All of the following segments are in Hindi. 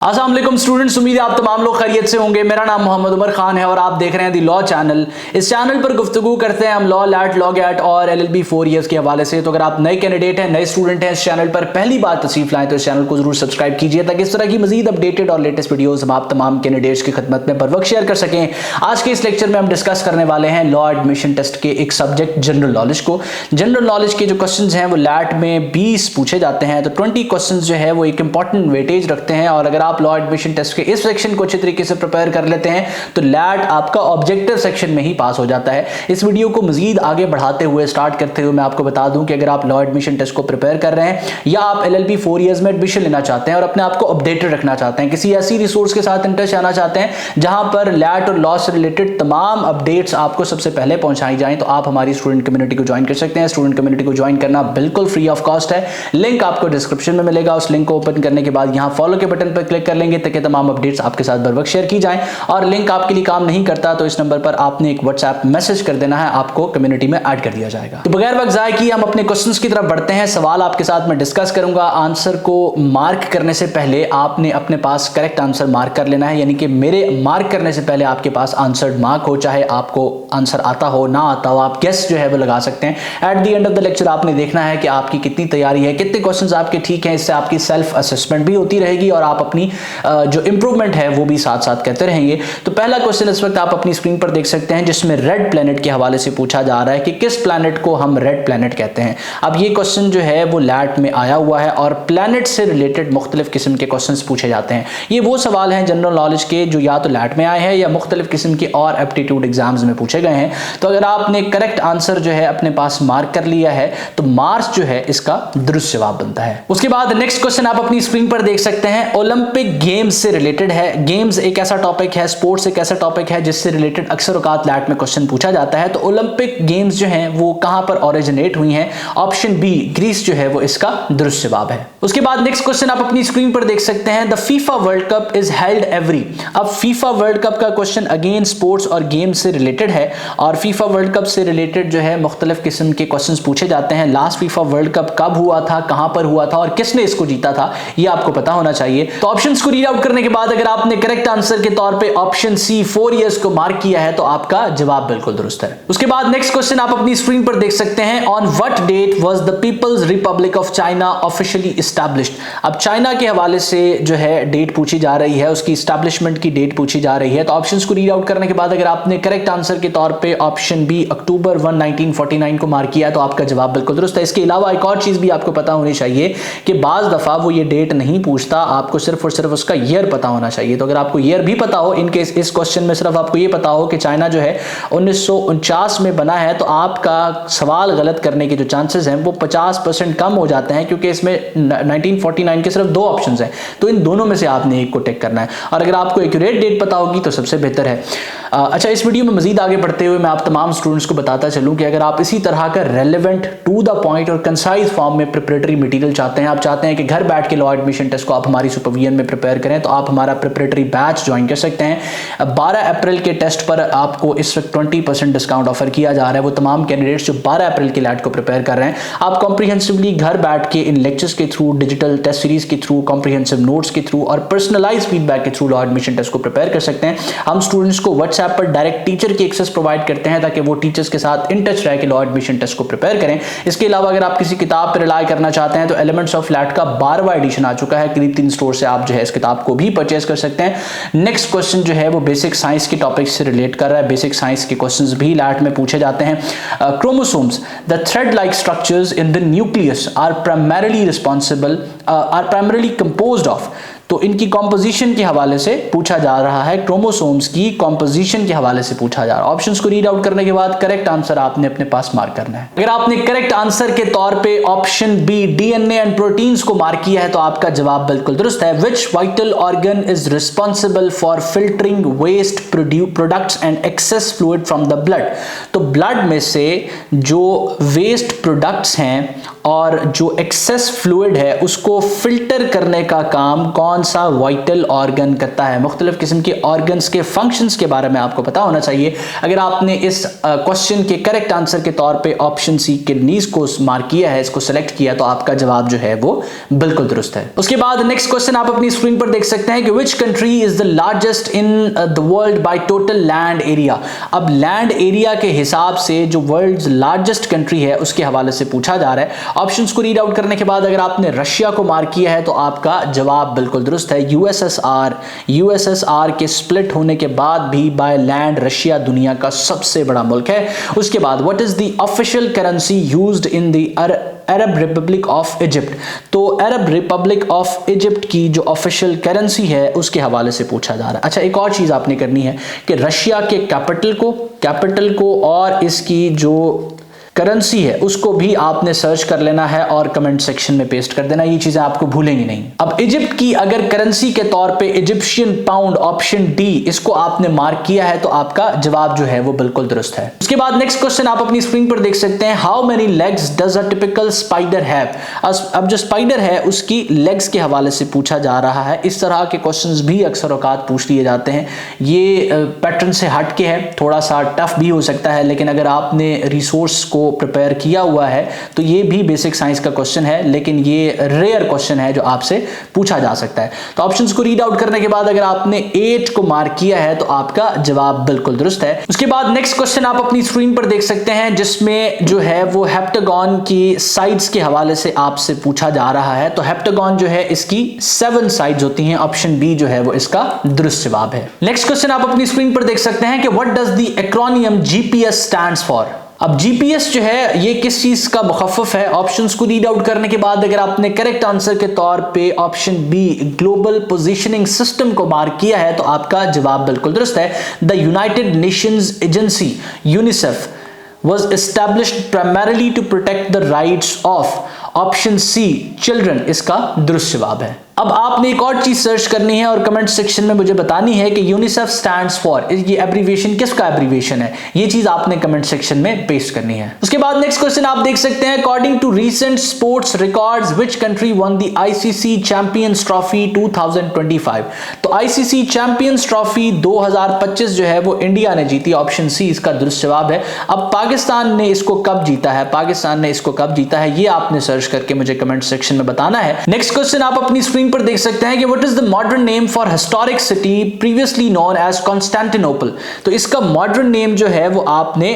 अस्सलाम वालेकुम स्टूडेंट्स, उम्मीद है आप तमाम लोग खैरियत से होंगे। मेरा नाम मोहम्मद उमर खान है और आप देख रहे हैं दी लॉ चैनल। इस चैनल पर गुफ्तगू करते हैं हम लॉ, लैट, लॉ गैट और LLB 4 ईयर्स के हवाले से। तो अगर आप नए कैंडिडेट हैं, नए स्टूडेंट हैं, इस चैनल पर पहली बार तशरीफ लाएं तो इस चैनल को जरूर सब्सक्राइब कीजिए ताकि इस तरह की मजीद अपडेटेड और लेटेस्ट वीडियोस हम आप तमाम कैंडिडेट्स की खिदमत में बर वक्त शेयर कर सकें। आज के इस लेक्चर में हम डिस्कस करने वाले हैं लॉ एडमिशन टेस्ट के एक सब्जेक्ट जनरल नॉलेज को। जनरल नॉलेज के जो क्वेश्चन हैं वो लैट में 20 पूछे जाते हैं, तो 20 क्वेश्चन जो है वो एक इंपॉर्टेंट वेटेज रखते हैं। और अगर आप लॉ एडमिशन टेस्ट के इस सेक्शन को अच्छे तरीके से प्रिपेयर कर लेते हैं तो लैट आपका ऑब्जेक्टिव सेक्शन में ही पास हो जाता है। इस वीडियो को मजीद आगे बढ़ाते हुए, स्टार्ट करते हुए मैं आपको बता दूं कि अगर आप लॉ एडमिशन टेस्ट को प्रिपेयर कर रहे हैं या आप LLB 4 ईयर्स में एडमिशन लेना चाहते हैं और अपने आप को अपडेटेड रखना चाहते हैं, किसी ऐसी रिसोर्स के साथ इंटरेस्ट आना चाहते हैं जहां पर लैट और लॉ से रिलेटेड तमाम अपडेट्स आपको सबसे पहले पहुंचाई जाएं, तो आप हमारी स्टूडेंट कम्युनिटी को ज्वाइन कर सकते हैं। स्टूडेंट कम्युनिटी को ज्वाइन करना बिल्कुल फ्री ऑफ कॉस्ट है। लिंक आपको डिस्क्रिप्शन में मिलेगा। उस लिंक को ओपन करने के बाद यहां फॉलो के बटन पर क्लिक कर लेंगे ताकि तमाम अपडेट्स आपके साथ बर वक्त शेयर की जाएं। और लिंक आपके लिए काम नहीं करता तो इस नंबर पर आपने एक व्हाट्सएप मैसेज कर देना है, आपको कम्युनिटी में ऐड कर दिया जाएगा। तो बगैर वक्त जाए कि हम अपने क्वेश्चंस की तरफ बढ़ते हैं। सवाल आपके साथ मैं डिस्कस करूंगा। आंसर को मार्क करने से पहले आपने अपने पास करेक्ट आंसर मार्क कर लेना है, यानी कि मेरे मार्क करने से पहले आपके पास आंसर मार्क हो, चाहे आपको आंसर आता हो ना आता हो, आप गेस जो है वो लगा सकते हैं। At the end of the lecture आपने देखना है कि आपकी कितनी तैयारी है, कितने क्वेश्चंस आपके ठीक हैं। इससे आपकी सेल्फ असेसमेंट भी होती रहेगी और आप अपनी जो इंप्रूवमेंट है वो भी साथ साथ कहते रहेंगे। तो पहला क्वेश्चन इस वक्त आप अपनी स्क्रीन पर देख सकते हैं जिसमें रेड प्लैनेट के हवाले से पूछा जा रहा है कि किस प्लैनेट को हम रेड प्लैनेट कहते हैं। अब ये क्वेश्चन जो है वो लैट में आया हुआ है और प्लैनेट से रिलेटेड मुख्तलिफ किस्म के क्वेश्चंस पूछे जाते हैं। ये वो सवाल हैं जनरल नॉलेज के जो या तो लैट में आए हैं या मुख्तलिफ किस्म के और एप्टीट्यूड एग्जाम्स में पूछे गए हैं। तो अगर आपने करेक्ट आंसर जो है अपने पास मार्क कर लिया है तो मार्च जो है इसका दुरुस्त जवाब बनता है। उसके बाद नेक्स्ट क्वेश्चन आप अपनी स्क्रीन पर देख सकते हैं, ओलंपिक गेम्स से रिलेटेड है। गेम्स एक ऐसा टॉपिक है, स्पोर्ट्स एक ऐसा टॉपिक है जिससे रिलेटेड अक्सर औकात लैट में क्वेश्चन पूछा जाता है। तो ओलंपिक गेम्स जो हैं वो कहां पर ओरिजिनेट हुई हैं? ऑप्शन बी ग्रीस जो है वो इसका दुरुस्त जवाब है। उसके बाद नेक्स्ट क्वेश्चन आप अपनी स्क्रीन पर देख सकते हैं, the FIFA world cup is held every. अब फीफा वर्ल्ड कप का क्वेश्चन अगेन स्पोर्ट्स और गेम्स से रिलेटेड है और फीफा वर्ल्ड कप से रिलेटेड जो है मुख्तलिफ किस्म के क्वेश्चन पूछे जाते हैं। लास्ट फीफा वर्ल्ड कप कब हुआ था, कहां पर हुआ था और किसने इसको जीता था, ये आपको पता होना चाहिए। तो ऑप्शंस को रीड आउट करने के बाद अगर आपने करेक्ट आंसर के तौर पे ऑप्शन सी 4 इयर्स को मार्क किया है तो आपका जवाब बिल्कुल दुरुस्त है। उसके बाद नेक्स्ट क्वेश्चन आप अपनी स्क्रीन पर देख सकते हैं, on what date was the People's Republic of China officially established. अब चाइना के हवाले से जो है डेट पूछी जा रही है, उसकी एस्टैब्लिशमेंट की डेट पूछी जा रही है। तो ऑप्शंस को रीड आउट करने के बाद अगर आपने करेक्ट आंसर के तौर पे ऑप्शन बी अक्टूबर 1 1949 को मार्क किया तो आपका जवाब बिल्कुल दुरुस्त है। इसके अलावा एक और चीज भी आपको पता होनी चाहिए कि बाज दफा वो ये डेट नहीं पूछता, आपको सिर्फ और सिर्फ उसका ईयर पता होना चाहिए। तो अगर आपको ईयर भी पता हो, इनकेस इस क्वेश्चन में सिर्फ आपको ये पता हो कि चाइना जो है 1949 में बना है, तो आपका सवाल गलत करने के जो चांसेस हैं वो 50% कम हो जाते हैं, क्योंकि इसमें 1949 के सिर्फ 2 ऑप्शंस हैं, तो इन दोनों में से आपने एक को टिक करना है। और अगर आपको एक्यूरेट डेट पता होगी तो सबसे बेहतर है। अच्छा, इस वीडियो में मजीद आगे बढ़ते हुए मैं आप तमाम स्टूडेंट्स को बताता चलूं कि अगर आप इसी तरह का रेलेवेंट, टू द पॉइंट और कंसाइज फॉर्म में प्रिपरेटरी मटेरियल चाहते हैं, आप चाहते हैं कि घर बैठ के लॉ एडमिशन टेस्ट को आप हमारी सुपरविजन में प्रिपेयर करें, तो आप हमारा प्रिपरेटरी बैच ज्वाइन कर सकते हैं। 12 अप्रैल के टेस्ट पर आपको इस वक्त 20% डिस्काउंट ऑफर किया जा रहा है। वो तमाम कैंडिडेट्स जो 12 अप्रैल के लैट को प्रिपेयर कर रहे हैं, आप कॉम्प्रिहेंसिवली घर बैठ के इन लेक्चर्स के थ्रू, डिजिटल टेस्ट सीरीज के थ्रू, कॉम्प्रिहेंसिव नोट्स के थ्रू और पर्सनलाइज फीडबैक के थ्रू लॉ एडमिशन टेस्ट को प्रिपेयर कर सकते हैं। हम स्टूडेंट्स को व्हाट्सएप पर डायरेक्ट टीचर की एक्सेस प्रोवाइड करते हैं ताकि वो टीचर्स के साथ इन टच रह के लॉ एडमिशन टेस्ट को प्रिपेयर करें। इसके अलावा अगर आप किसी किताब पर रिलाई करना चाहते हैं तो एलिमेंट्स ऑफ लैट का 12वां एडिशन आ चुका है, करीब 3 स्टोर से आप जो है इस किताब को भी परचेज कर सकते हैं। नेक्स्ट क्वेश्चन जो है वो बेसिक साइंस के टॉपिक से रिलेट कर रहा है। बेसिक साइंस के क्वेश्चंस भी लैट में पूछे जाते हैं। Chromosomes, the thread like structures in the nucleus are primarily composed of. तो इनकी कॉम्पोजिशन के हवाले से पूछा जा रहा है, क्रोमोसोम्स की कॉम्पोजिशन के हवाले से पूछा जा रहा है। ऑप्शंस को रीड आउट करने के बाद करेक्ट आंसर आपने अपने पास मार्क करना है। अगर आपने करेक्ट आंसर के तौर पे option B DNA and proteins को मार्क किया है तो आपका जवाब बिल्कुल दुरुस्त है। Which vital organ is responsible for filtering waste products and excess fluid from the blood. तो ब्लड में से जो वेस्ट प्रोडक्ट्स हैं और जो एक्सेस फ्लूइड है उसको फिल्टर करने का काम कौन सा वाइटल ऑर्गन करता है? मुख्तलिफ किस्म के ऑर्गन्स के फंक्शंस के बारे में आपको पता होना चाहिए। अगर आपने इस क्वेश्चन के करेक्ट आंसर के तौर पे ऑप्शन सी किडनीज को मार्क किया है, इसको सेलेक्ट किया, तो आपका जवाब जो है वो बिल्कुल दुरुस्त है। उसके बाद नेक्स्ट क्वेश्चन आप अपनी स्क्रीन पर देख सकते हैं कि which country is the largest in the world by total land area. अब लैंड एरिया के हिसाब से जो वर्ल्ड लार्जेस्ट कंट्री है उसके हवाले से पूछा जा रहा है। ऑप्शंस को रीड आउट करने के बाद अगर आपने रशिया को मार्क किया है तो आपका जवाब बिल्कुल दुरुस्त है। यूएसएसआर के स्प्लिट होने के बाद भी बाय लैंड रशिया दुनिया का सबसे बड़ा मुल्क है। उसके बाद what is the official currency used in the Arab Republic of Egypt. तो अरब रिपब्लिक ऑफ इजिप्ट की जो ऑफिशियल करेंसी है उसके हवाले से पूछा जा रहा है। अच्छा, एक और चीज आपने करनी है कि रशिया के कैपिटल को और इसकी जो करेंसी है उसको भी आपने सर्च कर लेना है और कमेंट सेक्शन में पेस्ट कर देना। ये चीजें आपको भूलेंगी नहीं। अब इजिप्ट की अगर करेंसी के तौर पे इजिप्शियन पाउंड, ऑप्शन डी, इसको आपने मार्क किया है तो आपका जवाब जो है वो बिल्कुल दुरुस्त है। उसके बाद नेक्स्ट क्वेश्चन आप अपनी स्क्रीन पर देख सकते हैं, how many legs does a typical spider have. अब जो स्पाइडर है उसकी लेग्स के हवाले से पूछा जा रहा है। इस तरह के क्वेश्चंस भी अक्सर औकात पूछ लिए जाते हैं। ये पैटर्न से हट के है, थोड़ा सा टफ भी हो सकता है, लेकिन अगर आपने रिसोर्स को प्रिपेयर किया हुआ है तो ये भी बेसिक साइंस का क्वेश्चन है, लेकिन ये रेयर क्वेश्चन है जो आपसे पूछा जा सकता है। तो ऑप्शंस को रीड आउट करने के बाद अगर आपने 8 को मार्क किया है तो आपका जवाब बिल्कुल दुरुस्त है। उसके बाद नेक्स्ट क्वेश्चन आप अपनी स्क्रीन पर देख सकते हैं जिसमें जो है वो हेप्टागन की साइड्स के हवाले से आपसे पूछा जा रहा है। तो हेप्टागन जो है इसकी 7 साइड्स होती हैं। ऑप्शन बी जो है वो इसका दुरुस्त जवाब है। नेक्स्ट क्वेश्चन आप अपनी स्क्रीन पर देख सकते हैं कि what does the acromion GPS stands for. अब जीपीएस जो है ये किस चीज का मुखफ़फ़ है? ऑप्शंस को रीड आउट करने के बाद अगर आपने करेक्ट आंसर के तौर पे option B global positioning system को मार्क किया है तो आपका जवाब बिल्कुल दुरुस्त है। The United Nations agency UNICEF was established primarily to protect the rights of option C children इसका दुरुस्त जवाब है। अब आपने एक और चीज सर्च करनी है और कमेंट सेक्शन में मुझे बतानी है कि यूनिसेफ स्टैंड्स फॉर, ये एब्रीविएशन किसका एब्रीविएशन है, ये चीज आपने कमेंट सेक्शन में पेस्ट करनी है। उसके बाद नेक्स्ट क्वेश्चन आप देख सकते हैं, according to recent sports records which country won the ICC Champions Trophy 2025। तो आईसीसी चैंपियंस ट्रॉफी 2025 जो है वो इंडिया ने जीती। ऑप्शन सी इसका दुरुस्त जवाब है। अब पाकिस्तान ने इसको कब जीता है, ये आपने सर्च करके मुझे कमेंट सेक्शन में बताना है। नेक्स्ट क्वेश्चन आप अपनी स्क्रीन पर देख सकते हैं कि what is the modern name for historic city previously known as Constantinople. तो इसका मॉडर्न नेम जो है वो आपने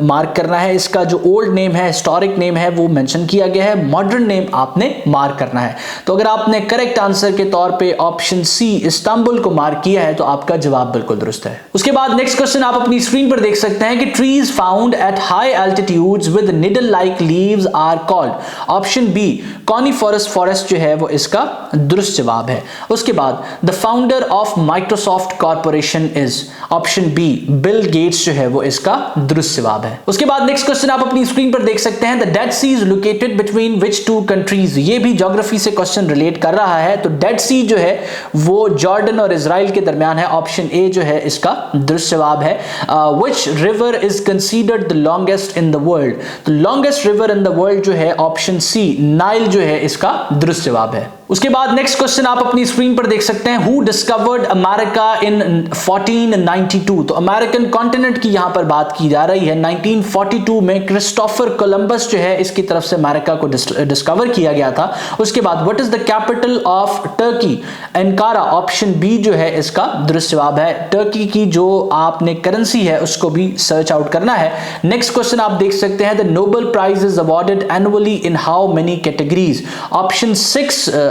मार्क करना है। इसका जो ओल्ड नेम है, हिस्टोरिक नेम है, वो मेंशन किया गया है, मॉडर्न नेम आपने मार्क करना है। तो अगर आपने करेक्ट आंसर के तौर पे ऑप्शन सी इस्तांबुल को मार्क किया है तो आपका जवाब बिल्कुल दुरुस्त है। उसके बाद नेक्स्ट क्वेश्चन आप अपनी स्क्रीन पर देख सकते हैं कि trees found at high altitudes with needle like leaves are called. Option B coniferous forest जो है वो इसका दुरुस्त जवाब है। उसके बाद the founder of Microsoft corporation is, option B Bill Gates जो है वो इसका दुरुस्त जवाब है। उसके बाद नेक्स्ट क्वेश्चन आप अपनी स्क्रीन पर देख सकते हैं, the Dead Sea is located between which two countries. ये भी ज्योग्राफी से क्वेश्चन रिलेट कर रहा है। तो डेड सी जो है वो जॉर्डन और इजराइल के दरमियान है। ऑप्शन ए जो है इसका दुरुस्त जवाब है। Which river is considered the longest in the world. तो longest river in the world जो है ऑप्शन सी नाइल जो है इसका दुरुस्त जवाब है। उसके बाद नेक्स्ट क्वेश्चन आप अपनी स्क्रीन पर देख सकते हैं, हु डिस्कवर्ड अमेरिका इन 1492। तो अमेरिकन कॉन्टिनेंट की यहां पर बात की जा रही है। 1942 में क्रिस्टोफर कोलंबस जो है इसकी तरफ से अमेरिका को डिस्कवर किया गया था। उसके बाद what is the capital of Turkey, Ankara. Option B जो है इसका दुरुस्त जवाब है। टर्की की जो आपने करेंसी है उसको भी सर्च आउट करना है। नेक्स्ट क्वेश्चन आप देख सकते हैं, the Nobel prize is awarded annually in how many categories.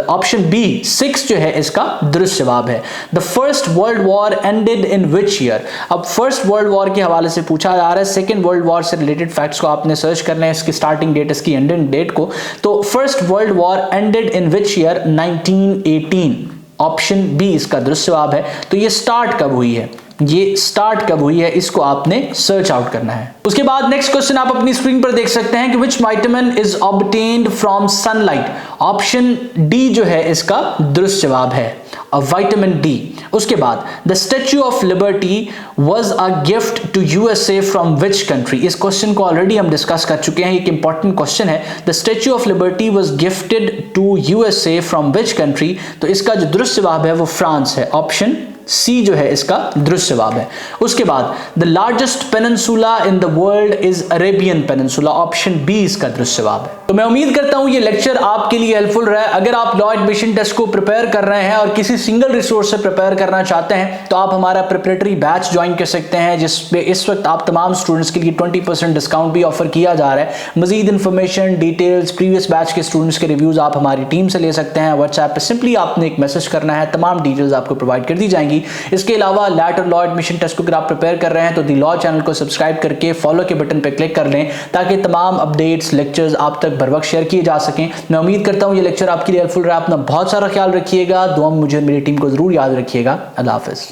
Option B 6 जो है इसका दुरुस्त जवाब है। The first world war ended in which year. अब फर्स्ट वर्ल्ड वॉर के हवाले से पूछा जा रहा है। सेकेंड वर्ल्ड वॉर से रिलेटेड फैक्ट्स को आपने सर्च करना है, इसकी स्टार्टिंग डेट, इसकी एंडिंग डेट को। तो first world war ended in which year, 1918। Option B इसका दुरुस्त जवाब है। तो ये स्टार्ट कब हुई है? ये स्टार्ट कब हुई है, इसको आपने सर्च आउट करना है। उसके बाद नेक्स्ट क्वेश्चन आप अपनी स्क्रीन पर देख सकते हैं कि which vitamin is obtained from sunlight. Option D जो है इसका दुरुस्त जवाब है, विटामिन डी। उसके बाद the Statue of Liberty was a gift to USA from which country. इस क्वेश्चन को ऑलरेडी हम डिस्कस कर चुके हैं, एक इंपॉर्टेंट क्वेश्चन है। The Statue of Liberty was gifted to USA from which country, तो इसका जो दुरुस्त जवाब है वो फ्रांस है, ऑप्शन सी जो है इसका दुरुस्त जवाब है। उसके बाद the largest peninsula in the world is Arabian peninsula, option B इसका दुरुस्त जवाब है। तो मैं उम्मीद करता हूं ये लेक्चर आपके लिए हेल्पफुल रहा है। अगर आप लॉ एडमिशन टेस्ट को प्रिपेयर कर रहे हैं और किसी सिंगल रिसोर्स से प्रिपेयर करना चाहते हैं तो आप हमारा प्रिपरेटरी बैच ज्वाइन कर सकते हैं, जिसपे इस वक्त आप तमाम स्टूडेंट्स के लिए 20% डिस्काउंट भी ऑफर किया जा रहा है। मजीद इन्फॉर्मेशन, डिटेल्स, प्रीवियस बैच के स्टूडेंट्स के रिव्यूज आप हमारी टीम से ले सकते हैं। व्हाट्सएप पे सिंपली आपने एक मैसेज करना है, तमाम डिटेल्स आपको प्रोवाइड कर दी जाएंगी। इसके अलावा लैट और लॉ एडमिशन टेस्ट को अगर आप प्रिपेयर कर रहे हैं तो दी लॉ चैनल को सब्सक्राइब करके फॉलो के बटन पर क्लिक कर लें, ताकि तमाम अपडेट्स, लेक्चर्स आप तक बर वक्त शेयर किए जा सकें। मैं उम्मीद करता हूं ये लेक्चर आपके लिए हेल्पफुल रहा। अपना बहुत सारा ख्याल रखिएगा, दुआ में मुझे मेरी टीम को जरूर याद रखिएगा। अल्लाह हाफिज।